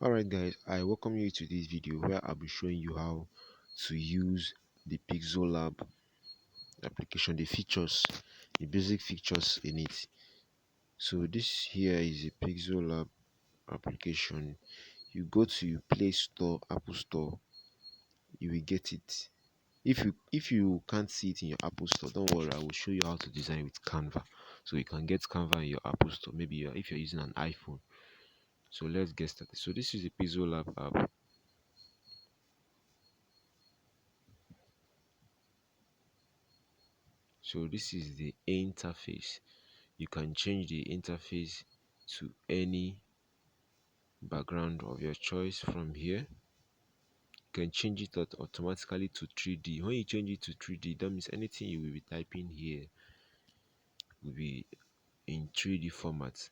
Alright guys, I welcome you to this video where I'll be showing you how to use the PixelLab application, the basic features in it. So this here is a PixelLab application. You go to Play Store, Apple Store, you will get it. If you can't see it in your Apple Store, don't worry, I will show you how to design with Canva. So you can get Canva in your Apple Store, maybe if you're using an iPhone. So let's get started. So this is the PixelLab app. So this is the interface. You can change the interface to any background of your choice from here. You can change it automatically to 3D. When you change it to 3D, that means anything you will be typing here will be in 3D format.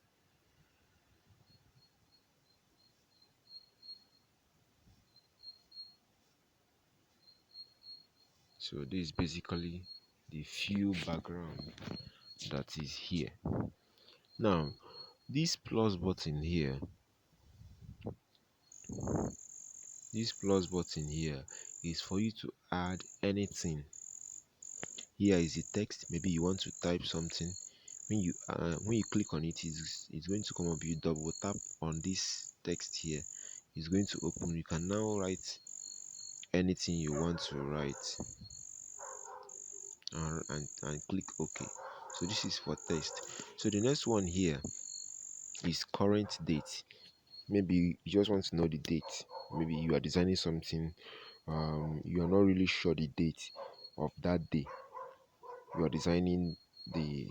So this is basically the view background that is here. Now this plus button here, is for you to add anything. Here is the text. Maybe you want to type something. When you click on it, it's going to come up. You double tap on this text here, it's going to open. You can now write anything you want to write and click OK. So this is for text. So the next one here is current date. Maybe you just want to know the date. Maybe you are designing something, you are not really sure the date of that day you are designing the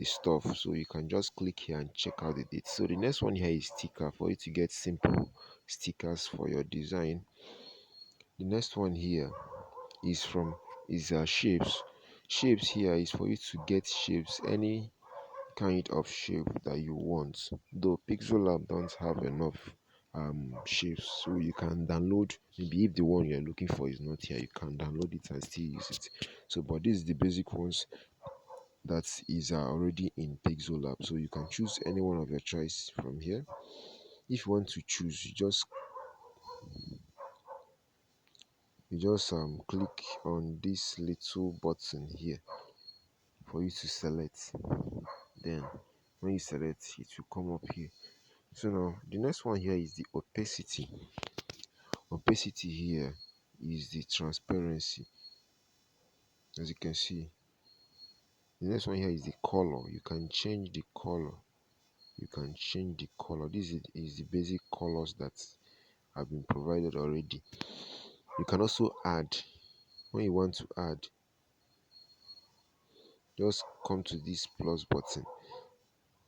stuff, so you can just click here and check out the date. So the next one here is sticker, for you to get simple stickers for your design. The next one here is shapes. Shapes here is for you to get shapes, any kind of shape that you want. Though PixelLab don't have enough shapes, so you can download. Maybe if the one you're looking for is not here, you can download it and still use it. So but this is the basic ones that is already in PixelLab, so you can choose any one of your choice from here. If you want to choose, you just click on this little button here for you to select. Then when you select, it will come up here. So now the next one here is the opacity. Opacity here is the transparency. As you can see, the next one here is the color. You can change the color. This is the basic colors that have been provided already. You can also add. When you want to add, just come to this plus button.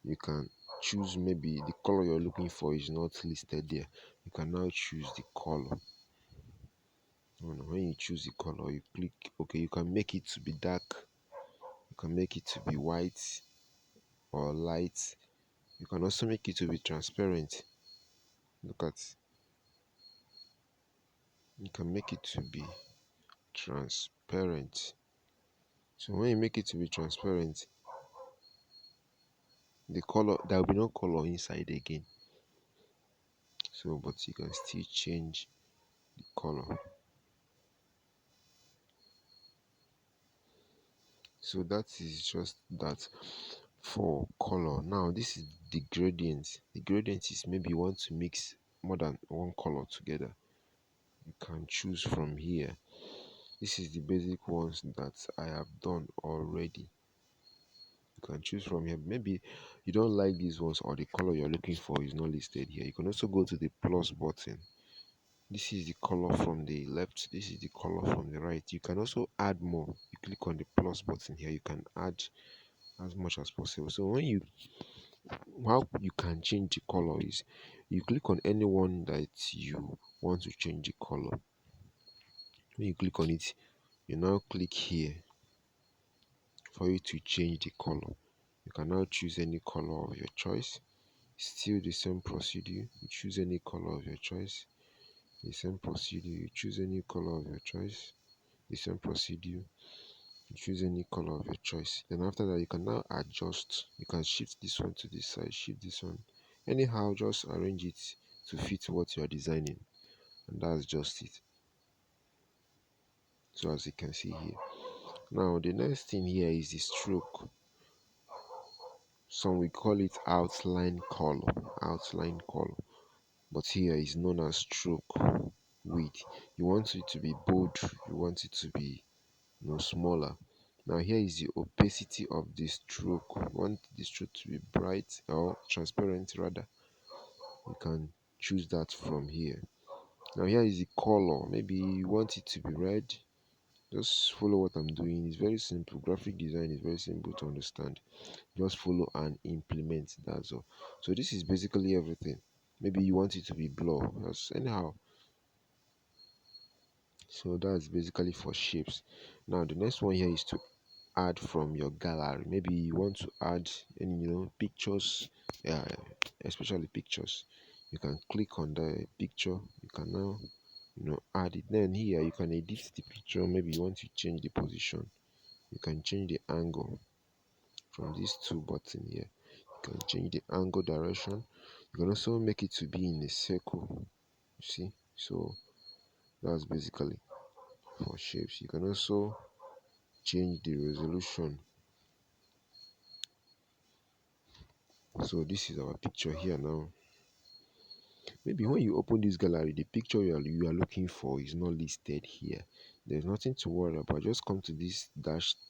You can choose. Maybe the color you're looking for is not listed there, you can now choose the color. When you choose the color, you click OK. You can make it to be dark, you can make it to be white or light. You can also make it to be transparent. Look at, you can make it to be transparent. So when you make it to be transparent, the color, there will be no color inside again. So but you can still change the color. So that is just that for color. Now this is the gradient. The gradient is maybe you want to mix more than one color together, you can choose from here. This is the basic ones that I have done already. You can choose from here. Maybe you don't like these ones, or the color you're looking for is not listed here, you can also go to the plus button. This is the color from the left, this is the color from the right. You can also add more. You click on the plus button here, you can add as much as possible. So how you can change the color is, you click on any one that you want to change the color. When you click on it, you now click here for you to change the color. You can now choose any color of your choice. Still the same procedure, you choose any color of your choice. The same procedure, you choose any color of your choice. The same procedure, you choose any color of your choice. Then after that, you can now adjust. You can shift this one to this side, shift this one, anyhow, just arrange it to fit what you are designing, and that's just it. So as you can see here, now the next thing here is the stroke. Some we call it outline color, but here is known as stroke width. You want it to be bold, you want it to be smaller. Now here is the opacity of the stroke. You want the stroke to be bright or transparent rather. You can choose that from here. Now here is the color. Maybe you want it to be red. Just follow what I'm doing. It's very simple. Graphic design is very simple to understand. Just follow and implement. That's all. So this is basically everything. Maybe you want it to be blur. Just anyhow. So that's basically for shapes. Now the next one here is to add from your gallery. Maybe you want to add any pictures, yeah, especially pictures. You can click on the picture. You can now add it. Then here you can edit the picture. Maybe you want to change the position. You can change the angle from these two buttons here. You can change the angle direction. You can also make it to be in a circle. You see, so that's basically for shapes. You can also change the resolution. So this is our picture here now. Maybe when you open this gallery, the picture you are looking for is not listed here. There's nothing to worry about. Just come to this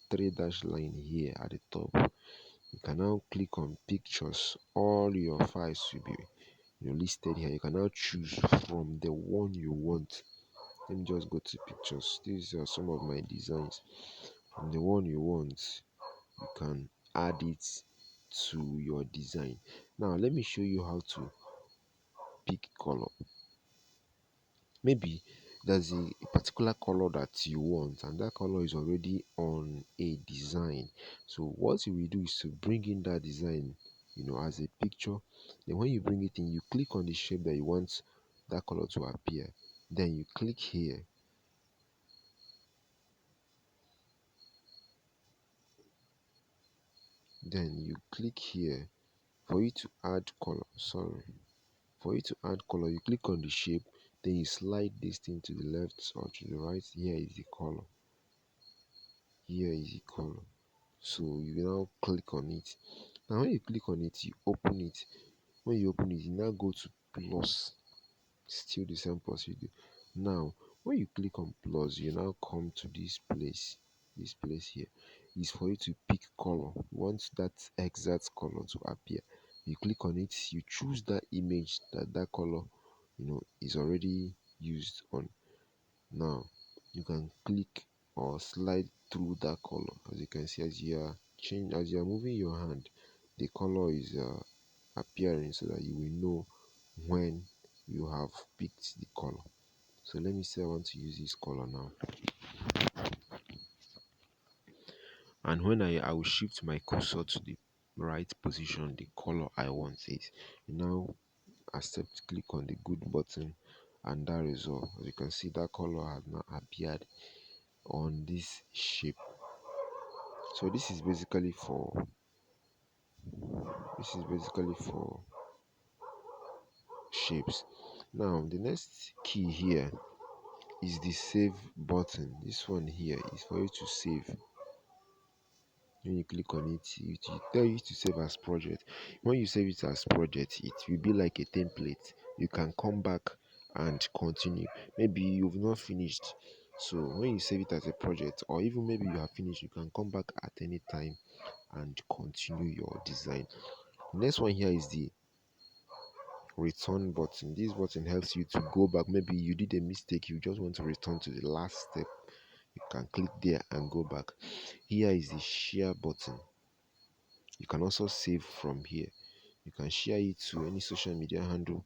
three dash line here at the top. You can now click on pictures. All your files will be listed here. You can now choose from the one you want. Let me just go to pictures. These are some of my designs. From the one you want, you can add it to your design. Now let me show you how to pick color. Maybe there's a particular color that you want, and that color is already on a design. So what you will do is to bring in that design as a picture. Then when you bring it in, you click on the shape that you want that color to appear. Then you click here. Then you click here for you to add color. Sorry. For you to add color, you click on the shape, then you slide this thing to the left or to the right. Here is the color. Here is the color. So you now click on it. Now when you click on it, you open it. When you open it, you now go to plus. Still the same procedure. Now when you click on plus, you now come to this place. This place here is for you to pick color. You want that exact color to appear. You click on it, you choose that image that color is already used on. Now you can click or slide through that color. As you can see, as you are moving your hand, the color is appearing, so that you will know when you have picked the color. So let me say I want to use this color now, and when I will shift my cursor to the right position, the color I want is now accept, click on the good button, and that is all. As you can see, that color has now appeared on this shape. So this is basically for shapes. Now the next key here is the save button. This one here is for you to save. When you click on it, it will tell you to save as project. When you save it as project, it will be like a template. You can come back and continue. Maybe you've not finished, so when you save it as a project, or even maybe you have finished, you can come back at any time and continue your design. Next one here is the return button. This button helps you to go back. Maybe you did a mistake, you just want to return to the last step. You can click there and go back. Here is the share button. You can also save from here. You can share it to any social media handle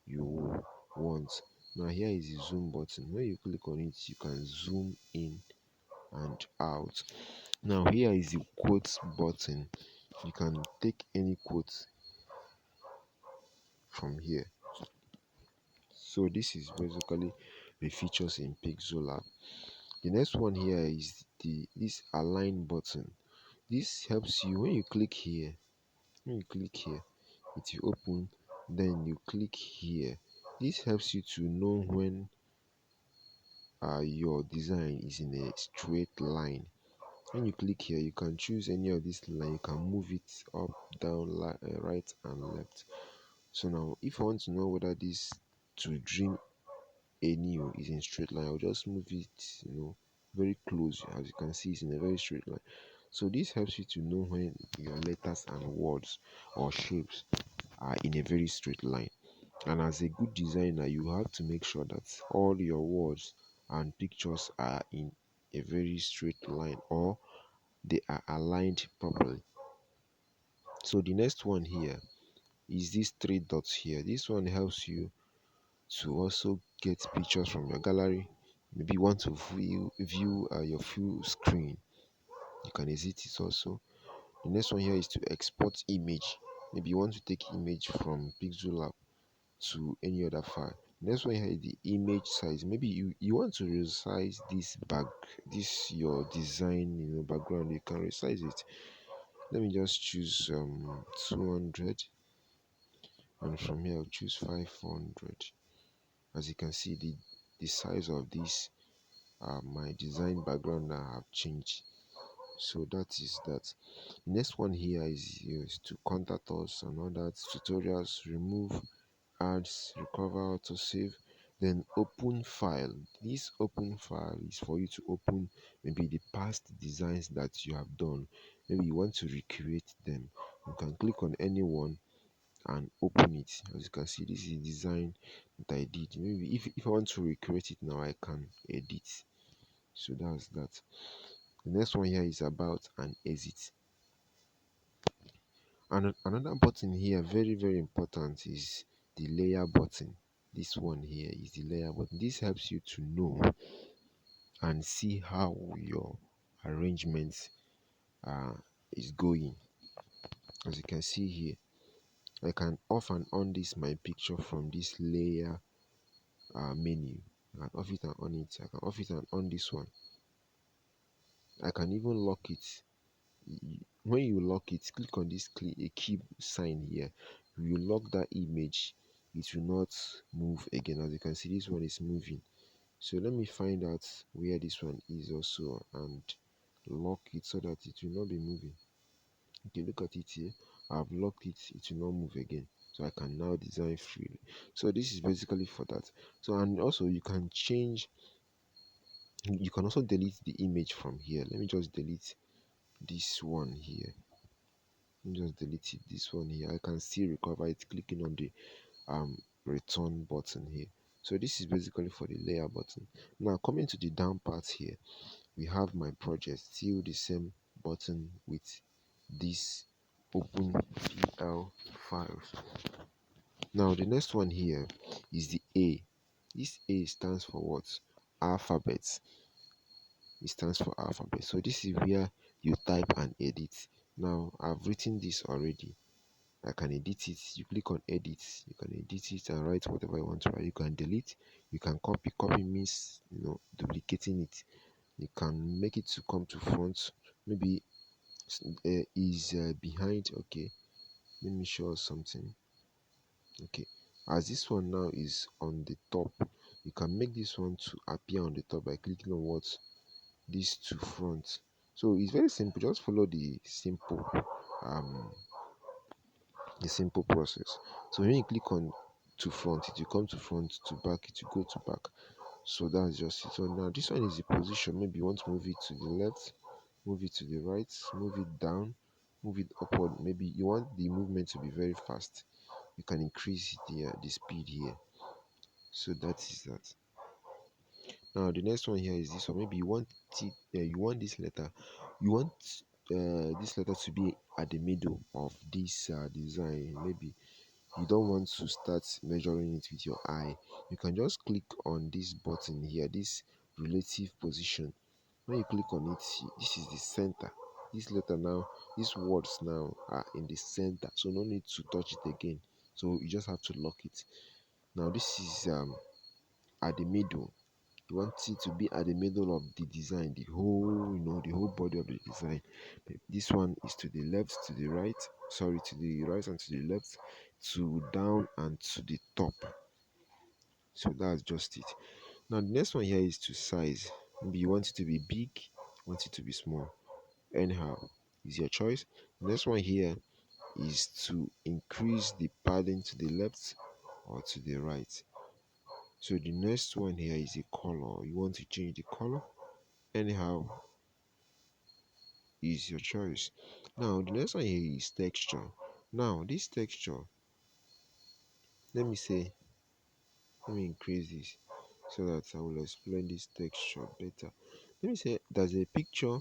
you want. Now here is the zoom button. When you click on it, you can zoom in and out. Now here is the quotes button. You can take any quote from here. So this is basically the features in PixelLab. The next one here is this align button. This helps you when you click here. When you click here, it will open. Then you click here. This helps you to know when your design is in a straight line. When you click here, you can choose any of this line. You can move it up, down, right, and left. So now, if I want to know whether this to dream a new is in straight line, I'll just move it, very close. As you can see, it's in a very straight line. So this helps you to know when your letters and words or shapes are in a very straight line. And as a good designer, you have to make sure that all your words and pictures are in a very straight line, or they are aligned properly. So the next one here is these three dots here. This one helps you to also get pictures from your gallery. Maybe you want to view your full screen, you can exit it also. The next one here is to export image. Maybe you want to take image from PixelLab to any other file. Next one here is the image size. Maybe you want to resize this your design, background. You can resize it. Let me just choose 200, and from here I'll choose 500. As you can see, the size of this my design background now have changed. So that is that. Next one here is to contact us and all that, tutorials, remove ads, recover, autosave, then open file. This open file is for you to open maybe the past designs that you have done. Maybe you want to recreate them. You can click on any one and open it. As you can see, this is the design that I did. Maybe if I want to recreate it now, I can edit. So that's that. The next one here is about an exit. And another button here, very very important, is the layer button. This one here is the layer button. This helps you to know and see how your arrangement uh, is going. As you can see here, I can off and on this my picture from this layer menu. I can off it and on it. I can off it and on this one. I can even lock it. When you lock it, click on this a key sign here. If you lock that image, it will not move again. As you can see, this one is moving. So let me find out where this one is also and lock it so that it will not be moving. Okay, look at it here. I've locked it, it will not move again. So I can now design freely. So this is basically for that. So, and also you can change, you can also delete the image from here. Let me just delete this one here. Let me just delete it. This one here, I can still recover it clicking on the return button here. So this is basically for the layer button. Now coming to the down part here, we have my project, still the same button with this open pl files. Now the next one here is the A. This A stands for what? Alphabet. It stands for alphabet. So this is where you type and edit. Now I've written this already. I can edit it. You click on edit, you can edit it and write whatever you want to write. You can delete, you can copy. Copy means duplicating it. You can make it to come to front. Maybe is behind. Okay, let me show us something. Okay, as this one now is on the top, you can make this one to appear on the top by clicking on what this to front. So it's very simple. Just follow um the simple process. So when you click on to front, it will come to front, to back, it will go to back. So that's just it. So now this one is the position. Maybe you want to move it to the left, move it to the right, move it down, move it upward. Maybe you want the movement to be very fast. You can increase the speed here. So that is that. Now the next one here is this one. Maybe you want it, you want this letter, you want this letter to be at the middle of this design. Maybe you don't want to start measuring it with your eye. You can just click on this button here, this relative position. When you click on it, this is the center. This letter now, these words now are in the center, so no need to touch it again. So you just have to lock it. Now this is at the middle. You want it to be at the middle of the design, the whole, the whole body of the design. This one is to the left, to the right, sorry, to the right and to the left, to down and to the top. So that's just it. Now the next one here is to size. Maybe you want it to be big, you want it to be small. Anyhow, is your choice. The next one here is to increase the padding to the left or to the right. So the next one here is a color. You want to change the color. Anyhow, is your choice. Now the next one here is texture. Now this texture, let me say, let me increase this so that I will explain this texture better. Let me say there's a picture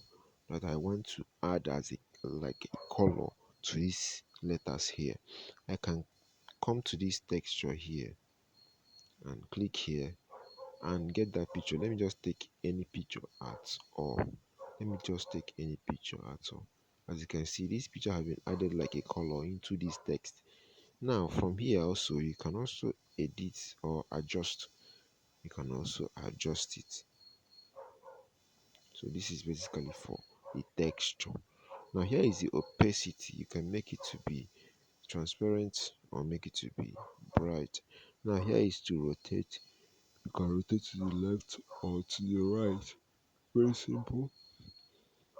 that I want to add as a like a color to these letters here. I can come to this texture here and click here and get that picture. Let me just take any picture at all. Let me just take any picture at all. As you can see, this picture has been added like a color into this text. Now from here also you can also edit or adjust. You can also adjust it. So this is basically for the texture. Now here is the opacity. You can make it to be transparent or make it to be bright. Now here is to rotate. You can rotate to the left or to the right. Very simple.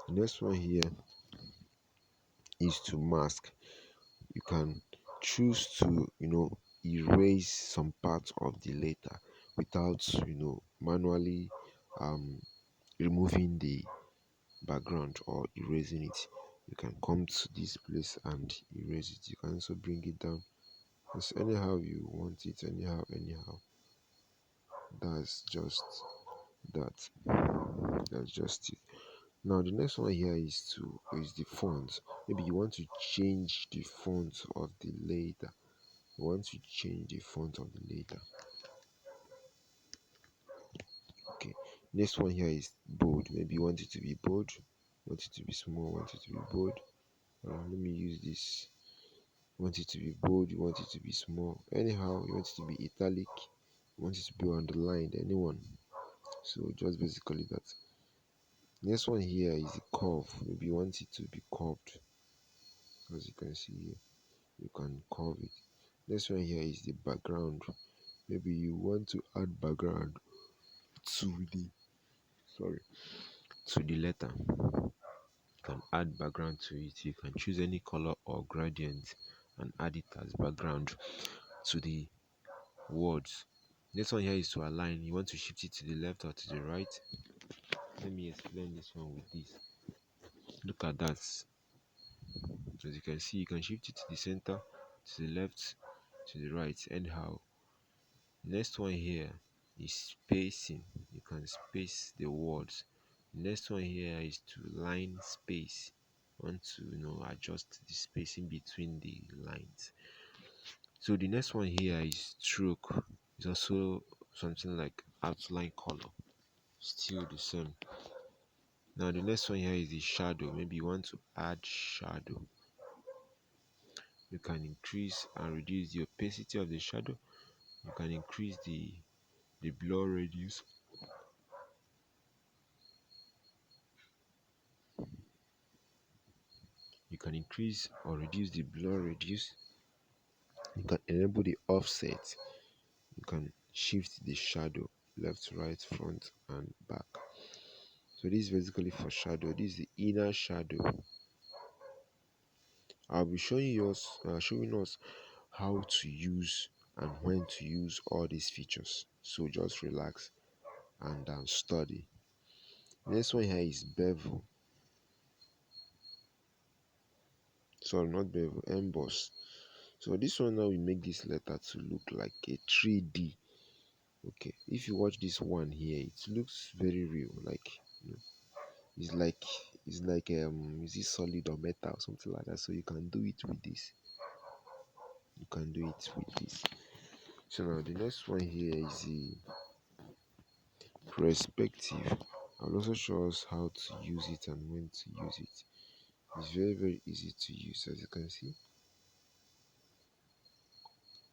The next one here is to mask. You can choose to erase some parts of the letter without manually um removing the background or erasing it. You can come to this place and erase it. You can also bring it down just anyhow you want it, anyhow. That's just that. That's just it. Now the next one here is the font. Maybe you want to change the font of the letter. You want to change the font of the letter. Okay. Next one here is bold. Maybe you want it to be bold, want it to be small, want it to be bold. Let me use this. You want it to be bold, you want it to be small. Anyhow, you want it to be italic, you want it to be underlined, anyone. So just basically that. Next one here is the curve. Maybe you want it to be curved. As you can see here, you can curve it. Next one here is the background. Maybe you want to add background to the sorry to the letter. You can add background to it. You can choose any color or gradient and add it as background to the words. This one here is to align. You want to shift it to the left or to the right. Let me explain this one with this. Look at that. As you can see, you can shift it to the center, to the left, to the right. Anyhow, next one here is spacing. You can space the words. Next one here is to line space. Want to adjust the spacing between the lines. So the next one here is stroke. It's also something like outline color. Still the same. Now the next one here is the shadow. Maybe you want to add shadow. You can increase and reduce the opacity of the shadow. You can increase the blur radius. You can increase or reduce the blur radius. You can enable the offset. You can shift the shadow left, right, front, and back. So this is basically for shadow. This is the inner shadow. I'll be showing us how to use and when to use all these features. So just relax and study. Next one here is bevel. Sorry, not bevel, emboss. So this one now we make this letter to look like a 3D. Okay, if you watch this one here, it looks very real. Like it's like is it solid or metal or something like that. So you can do it with this. You can do it with this. So now the next one here is the perspective. I'll also show us how to use it and when to use it. It's very easy to use, as you can see.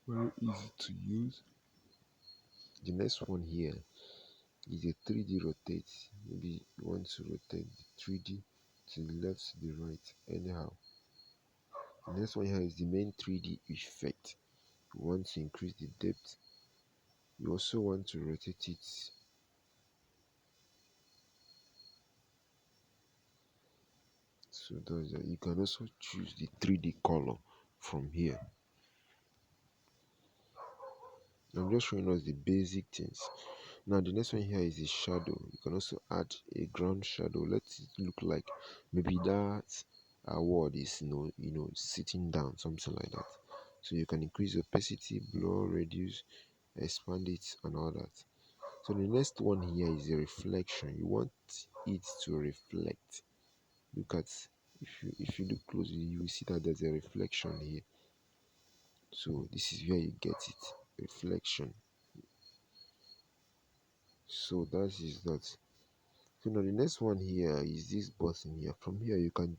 Very easy to use. The next one here is a 3D rotate. Maybe you want to rotate the 3D to the left, to the right, anyhow. The next one here is the main 3D effect. You want to increase the depth, You also want to rotate it. So that's that. You can also choose the 3D color from here. I'm just showing us the basic things. Now the next one here is the shadow. You can also add a ground shadow. Let it look like maybe that word is sitting down, something like that. So you can increase opacity, blur, reduce, expand it, and all that. So the next one here is a reflection. You want it to reflect. Look at, if you look closely, you will see that there's a reflection here. So this is where you get it, reflection. So that is that. So now the next one here is this button here. From here you can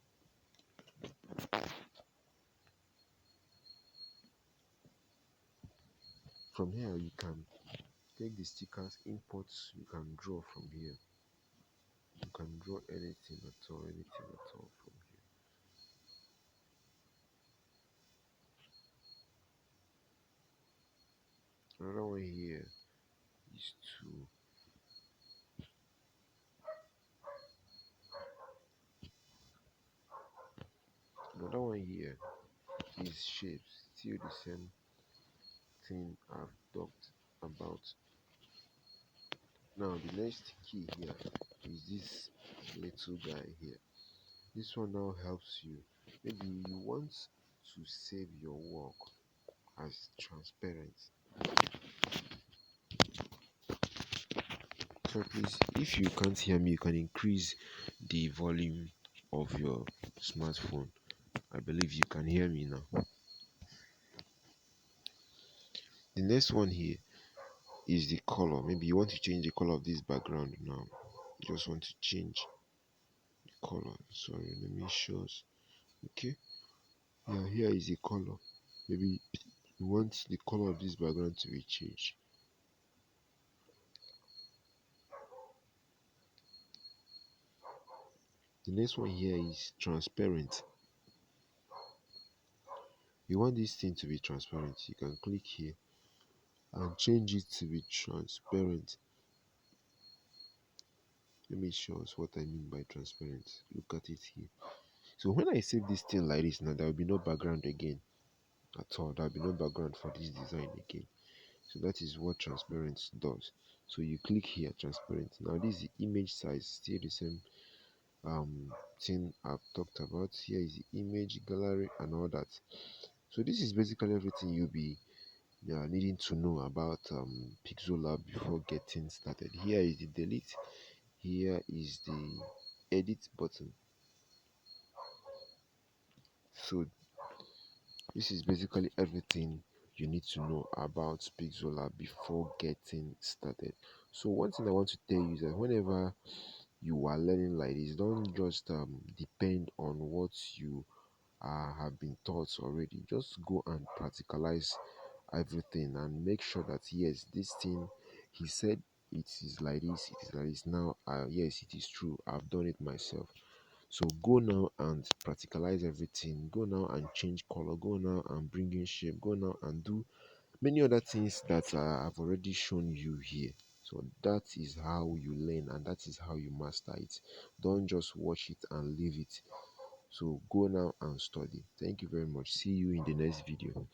take the stickers, imports. You can draw from here. You can draw anything at all, from here. Another one here is to another one here is shapes. Still the same thing I've talked about. Now the next key here is this little guy here. This one now helps you. Maybe you want to save your work as transparent. So please, if you can't hear me, you can increase the volume of your smartphone. I believe you can hear me now. The next one here is the color. Maybe you want to change the color of this background now. You just want to change the color. Sorry, let me show us. Okay. Yeah, here is the color. Maybe you want the color of this background to be changed. The next one here is transparent. You want this thing to be transparent, you can click here and change it to be transparent. Let me show us what I mean by transparent. Look at it here. So when I save this thing like this, now there will be no background again at all. There will be no background for this design again. So that is what transparent does. So you click here, transparent. Now this is the image size, still the same thing I've talked about. Here is the image gallery and all that. So this is basically everything you'll be needing to know about PixelLab before getting started. Here is the delete. Here is the edit button. So this is basically everything you need to know about PixelLab before getting started. So one thing I want to tell you is that whenever you are learning like this, don't just depend on what you have been taught already. Just go and practicalize everything and make sure that yes, this thing he said it is like this, it is like this. Now yes, it is true, I've done it myself. So go now and practicalize everything. Go now and change color. Go now and bring in shape. Go now and do many other things that I've already shown you here. So that is how you learn and that is how you master it. Don't just watch it and leave it. So go now and study. Thank you very much. See you in the next video.